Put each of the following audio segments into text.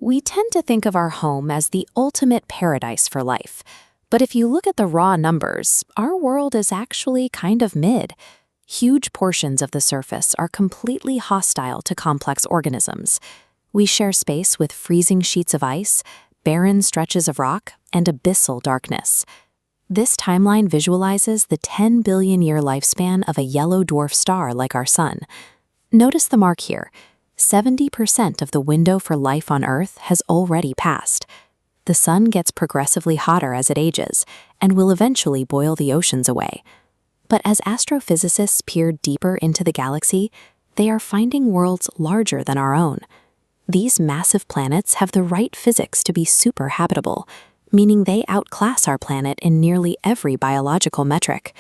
We tend to think of our home as the ultimate paradise for life. But if you look at the raw numbers, our world is actually kind of mid. Huge portions of the surface are completely hostile to complex organisms. We share space with freezing sheets of ice, barren stretches of rock, and abyssal darkness. This timeline visualizes the 10 billion-year lifespan of a yellow dwarf star like our Sun. Notice the mark here. 70% of the window for life on Earth has already passed. The Sun gets progressively hotter as it ages, and will eventually boil the oceans away. But as astrophysicists peer deeper into the galaxy, they are finding worlds larger than our own. These massive planets have the right physics to be superhabitable, meaning they outclass our planet in nearly every biological metric.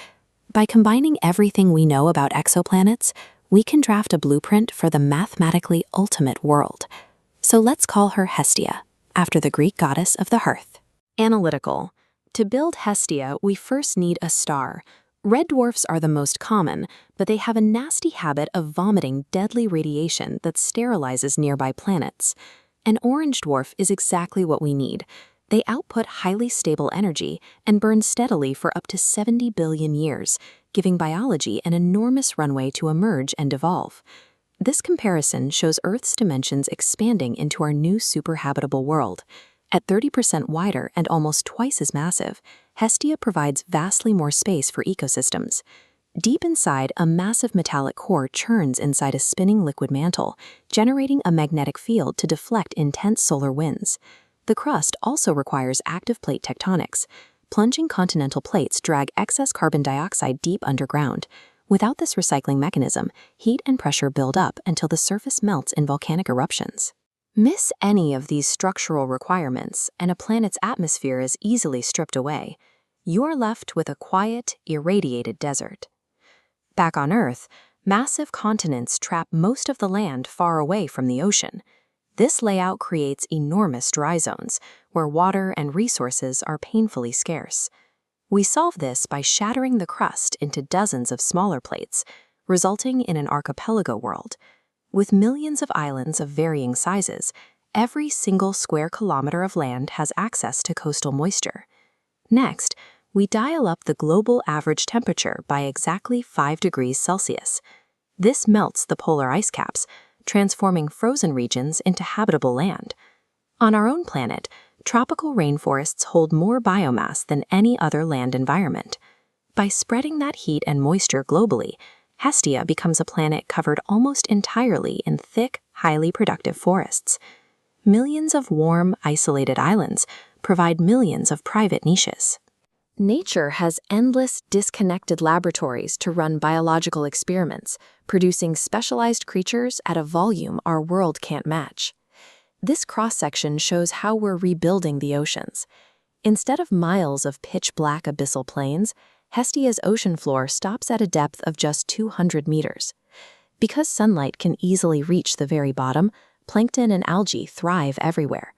By combining everything we know about exoplanets, we can draft a blueprint for the mathematically ultimate world. So let's call her Hestia, after the Greek goddess of the hearth. Analytical. To build Hestia, we first need a star. Red dwarfs are the most common, but they have a nasty habit of vomiting deadly radiation that sterilizes nearby planets. An orange dwarf is exactly what we need. They output highly stable energy and burn steadily for up to 70 billion years, giving biology an enormous runway to emerge and evolve. This comparison shows Earth's dimensions expanding into our new superhabitable world. At 30% wider and almost twice as massive, Hestia provides vastly more space for ecosystems. Deep inside, a massive metallic core churns inside a spinning liquid mantle, generating a magnetic field to deflect intense solar winds. The crust also requires active plate tectonics. Plunging continental plates drag excess carbon dioxide deep underground. Without this recycling mechanism, heat and pressure build up until the surface melts in volcanic eruptions. Miss any of these structural requirements, and a planet's atmosphere is easily stripped away. You're left with a quiet, irradiated desert. Back on Earth, massive continents trap most of the land far away from the ocean. This layout creates enormous dry zones, where water and resources are painfully scarce. We solve this by shattering the crust into dozens of smaller plates, resulting in an archipelago world. With millions of islands of varying sizes, every single square kilometer of land has access to coastal moisture. Next, we dial up the global average temperature by exactly 5 degrees Celsius. This melts the polar ice caps, transforming frozen regions into habitable land. On our own planet, tropical rainforests hold more biomass than any other land environment. By spreading that heat and moisture globally, Hestia becomes a planet covered almost entirely in thick, highly productive forests. Millions of warm, isolated islands provide millions of private niches. Nature has endless, disconnected laboratories to run biological experiments, producing specialized creatures at a volume our world can't match. This cross-section shows how we're rebuilding the oceans. Instead of miles of pitch-black abyssal plains, Hestia's ocean floor stops at a depth of just 200 meters. Because sunlight can easily reach the very bottom, plankton and algae thrive everywhere.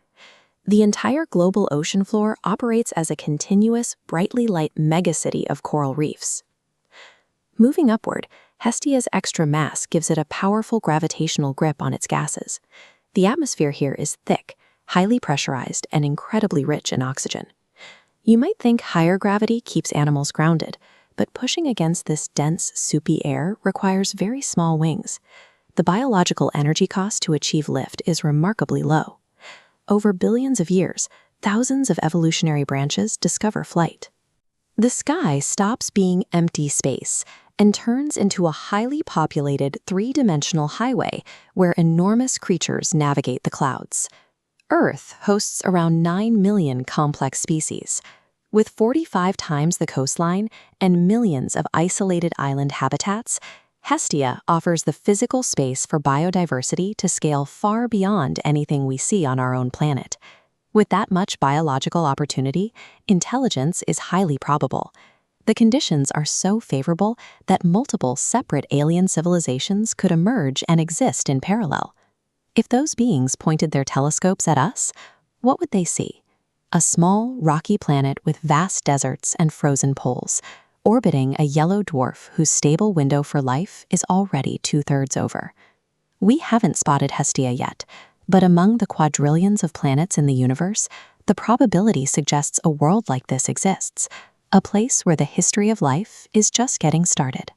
The entire global ocean floor operates as a continuous, brightly lit megacity of coral reefs. Moving upward, Hestia's extra mass gives it a powerful gravitational grip on its gases. The atmosphere here is thick, highly pressurized, and incredibly rich in oxygen. You might think higher gravity keeps animals grounded, but pushing against this dense, soupy air requires very small wings. The biological energy cost to achieve lift is remarkably low. Over billions of years, thousands of evolutionary branches discover flight. The sky stops being empty space and turns into a highly populated three-dimensional highway where enormous creatures navigate the clouds. Earth hosts around 9 million complex species. With 45 times the coastline and millions of isolated island habitats, Hestia offers the physical space for biodiversity to scale far beyond anything we see on our own planet. With that much biological opportunity, intelligence is highly probable. The conditions are so favorable that multiple separate alien civilizations could emerge and exist in parallel. If those beings pointed their telescopes at us, what would they see? A small, rocky planet with vast deserts and frozen poles, orbiting a yellow dwarf whose stable window for life is already 2/3 over. We haven't spotted Hestia yet, But among the quadrillions of planets in the universe, the probability suggests a world like this exists, a place where the history of life is just getting started.